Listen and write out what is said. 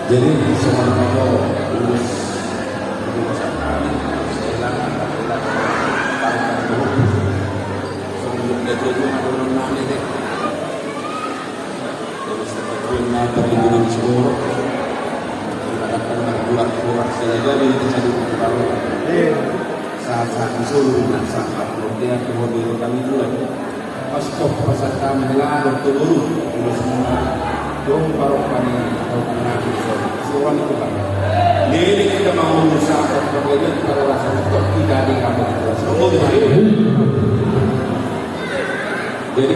Jadi semua kalau urus urusan kami kehilangan partai dulu sebelum dia tujuan ada orang deh dari sebetulnya perlindungan seluruh dikatakan berkurang saja dari terjadi kalau saat seluruh saat dia kemudian kami mulai pasca pasca mendengar berturut semua dong baru kami atau mengaku seorang itu kan ini kita mau berusaha kemudian pada rasa untuk tidak di kamu semua jadi